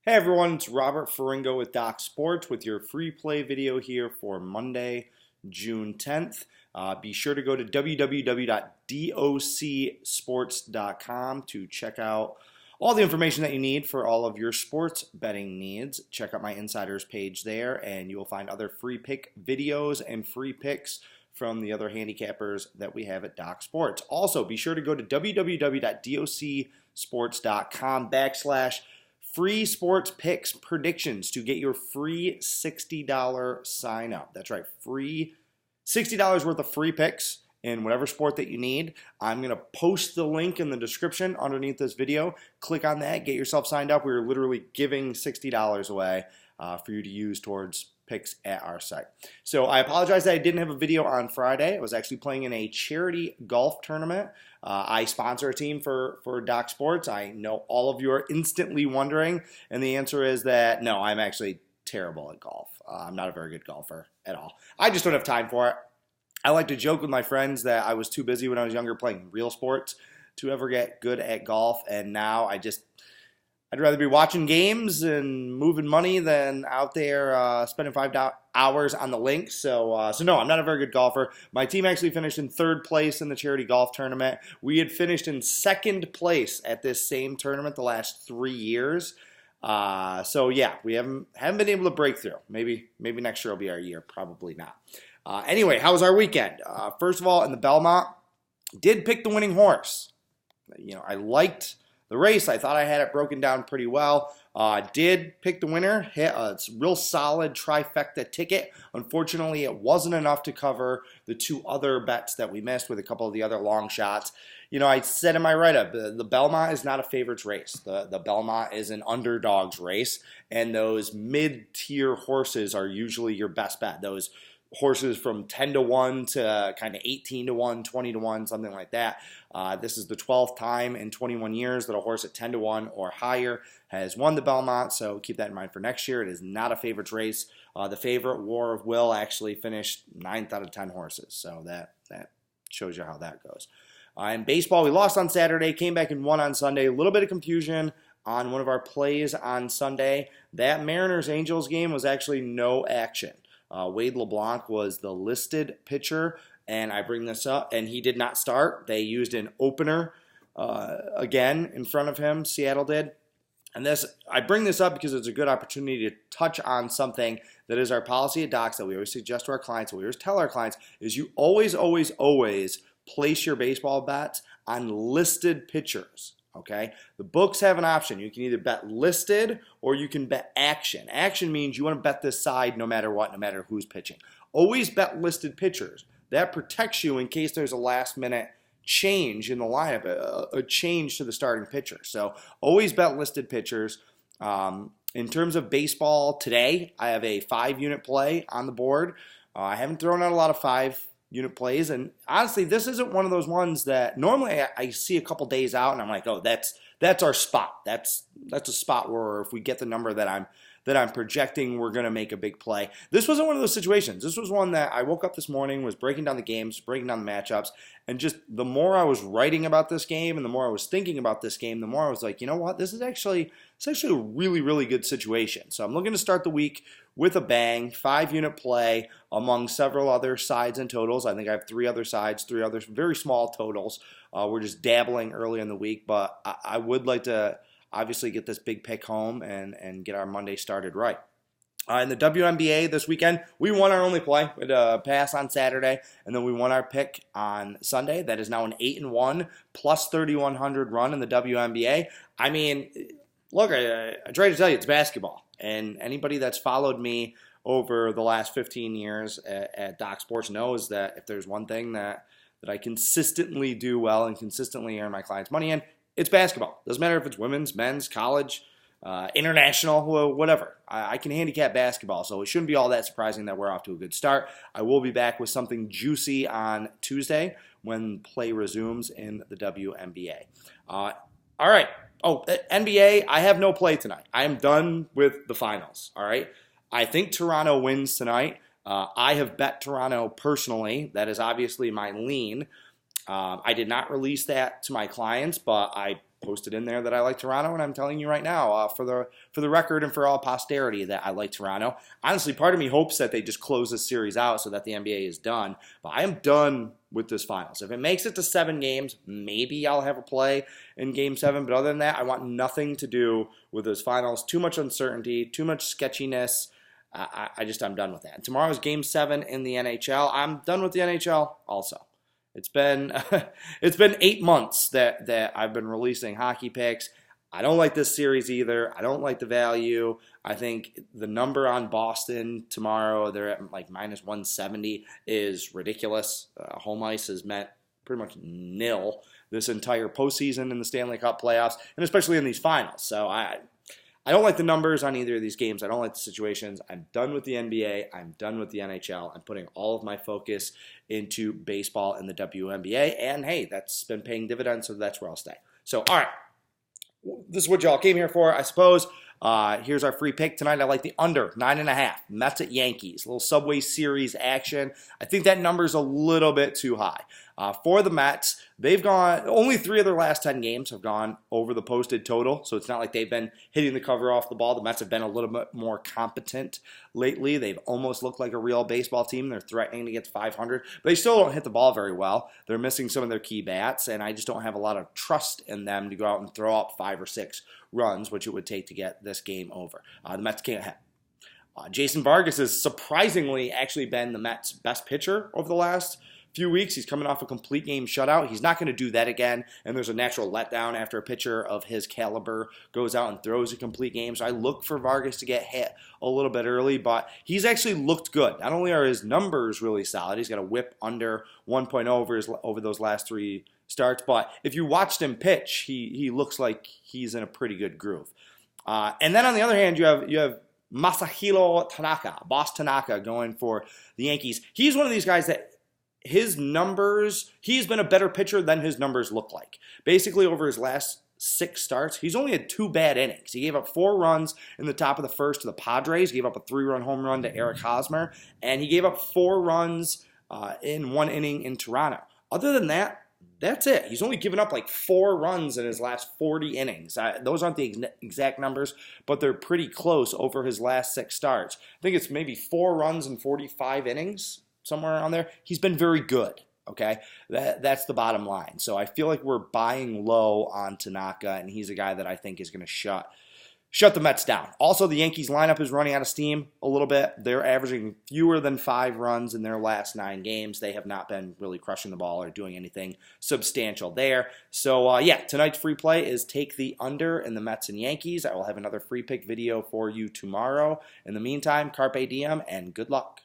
Hey everyone, it's Robert Ferringo with Doc Sports with your free play video here for Monday, June 10th. Be sure to go to www.docsports.com to check out all the information that you need for all of your sports betting needs. Check out my insiders page there, and you will find other free pick videos and free picks from the other handicappers that we have at Doc Sports. Also, be sure to go to www.docsports.com/free sports picks predictions to get your free $60 sign up. That's right, free $60 worth of free picks in whatever sport that you need. I'm going to post the link in the description underneath this video. Click on that, get yourself signed up. We're literally giving $60 away for you to use towards picks at our site. So I apologize that I didn't have a video on Friday. I was actually playing in a charity golf tournament. I sponsor a team for Doc Sports. I know all of you are instantly wondering, and the answer is that no, I'm actually terrible at golf. I'm not a very good golfer at all. I just don't have time for it. I like to joke with my friends that I was too busy when I was younger playing real sports to ever get good at golf, and now I'd rather be watching games and moving money than out there spending 5 hours on the links. So no, I'm not a very good golfer. My team actually finished in third place in the charity golf tournament. We had finished in second place at this same tournament the last 3 years. So yeah, we haven't been able to break through. Maybe next year will be our year. Probably not. Anyway, how was our weekend? First of all, in the Belmont, did pick the winning horse. I liked the race. I thought I had it broken down pretty well. Did pick the winner, hit a real solid trifecta ticket. Unfortunately, it wasn't enough to cover the two other bets that we missed with a couple of the other long shots. I said in my write-up, the Belmont is not a favorites race. The Belmont is an underdogs race, and those mid-tier horses are usually your best bet. Those horses from 10 to 1 to kind of 18 to 1, 20 to 1, something like that. This is the 12th time in 21 years that a horse at 10 to 1 or higher has won the Belmont, so keep that in mind for next year. It is not a favorites race. The favorite, War of Will, actually finished 9th out of 10 horses, so that shows you how that goes. In baseball, we lost on Saturday, came back and won on Sunday. A little bit of confusion on one of our plays on Sunday. That Mariners-Angels game was actually no action. Wade LeBlanc was the listed pitcher, and I bring this up, and he did not start. They used an opener again in front of him, Seattle did. And I bring this up because it's a good opportunity to touch on something that is our policy at Docs that we always suggest to our clients, that we always tell our clients, is you always, always, always place your baseball bets on listed pitchers. Okay, the books have an option. You can either bet listed or you can bet action. Action means you want to bet this side no matter what, no matter who's pitching. Always bet listed pitchers. That protects you in case there's a last minute change in the lineup, a change to the starting pitcher. So always bet listed pitchers. In terms of baseball today, I have a 5-unit play on the board. I haven't thrown out a lot of 5-unit plays, and honestly, this isn't one of those ones that normally I see a couple days out and I'm like, oh, that's our spot. That's a spot where if we get the number that I'm projecting, we're going to make a big play. This wasn't one of those situations. This was one that I woke up this morning, was breaking down the games, breaking down the matchups, and just the more I was writing about this game and the more I was thinking about this game, the more I was like, you know what, it's actually a really, really good situation. So I'm looking to start the week with a bang, 5-unit play among several other sides and totals. I think I have 3 other sides, 3 other very small totals. We're just dabbling early in the week, but I would like to obviously get this big pick home and get our Monday started right. In the WNBA this weekend, we won our only play. We had a pass on Saturday, and then we won our pick on Sunday. That is now an 8-1 plus 3,100 run in the WNBA. I mean, look, I try to tell you, it's basketball. And anybody that's followed me over the last 15 years at Doc Sports knows that if there's one thing that I consistently do well and consistently earn my clients money in, it's basketball. Doesn't matter if it's women's, men's, college, international, whatever. I can handicap basketball, so it shouldn't be all that surprising that we're off to a good start. I will be back with something juicy on Tuesday when play resumes in the WNBA. All right. Oh, NBA, I have no play tonight. I am done with the finals, all right? I think Toronto wins tonight. I have bet Toronto personally. That is obviously my lean. I did not release that to my clients, but I posted in there that I like Toronto, and I'm telling you right now, for the record and for all posterity, that I like Toronto. Honestly, part of me hopes that they just close this series out so that the NBA is done, but I am done with this finals. If it makes it to 7 games, maybe I'll have a play in Game 7, but other than that, I want nothing to do with this finals. Too much uncertainty, too much sketchiness. I'm done with that. And tomorrow's Game 7 in the NHL. I'm done with the NHL also. It's been 8 months that I've been releasing hockey picks. I don't like this series either. I don't like the value. I think the number on Boston tomorrow, they're at like minus 170, is ridiculous. Home ice has meant pretty much nil this entire postseason in the Stanley Cup playoffs, and especially in these finals. So I don't like the numbers on either of these games. I don't like the situations. I'm done with the NBA. I'm done with the NHL. I'm putting all of my focus into baseball and the WNBA. And hey, that's been paying dividends, so that's where I'll stay. So, all right. This is what y'all came here for, I suppose. Here's our free pick tonight. I like the under 9.5. Mets at Yankees. A little Subway Series action. I think that number's a little bit too high. For the Mets, they've gone, only 3 of their last 10 games have gone over the posted total, so it's not like they've been hitting the cover off the ball. The Mets have been a little bit more competent lately. They've almost looked like a real baseball team. They're threatening to get to 500, but they still don't hit the ball very well. They're missing some of their key bats, and I just don't have a lot of trust in them to go out and throw up 5 or 6 runs, which it would take to get this game over. The Mets can't hit. Jason Vargas has surprisingly actually been the Mets' best pitcher over the last few weeks. He's coming off a complete game shutout. He's not going to do that again, and there's a natural letdown after a pitcher of his caliber goes out and throws a complete game. So I look for Vargas to get hit a little bit early, but he's actually looked good. Not only are his numbers really solid, he's got a whip under 1.0 over those last 3 starts, but if you watched him pitch, he looks like he's in a pretty good groove. And then on the other hand, you have Masahiro Tanaka, Boss Tanaka, going for the Yankees. He's one of these guys that his numbers, he's been a better pitcher than his numbers look like. Basically, over his last 6 starts, he's only had 2 bad innings. He gave up 4 runs in the top of the first to the Padres, gave up a 3-run home run to Eric Hosmer, and he gave up 4 runs in 1 inning in Toronto. Other than that, that's it. He's only given up like 4 runs in his last 40 innings. Those aren't the exact numbers, but they're pretty close over his last 6 starts. I think it's maybe 4 runs in 45 innings, somewhere around there. He's been very good, okay? That's the bottom line. So I feel like we're buying low on Tanaka, and he's a guy that I think is going to shut the Mets down. Also, the Yankees lineup is running out of steam a little bit. They're averaging fewer than 5 runs in their last 9 games. They have not been really crushing the ball or doing anything substantial there. So, tonight's free play is take the under in the Mets and Yankees. I will have another free pick video for you tomorrow. In the meantime, carpe diem and good luck.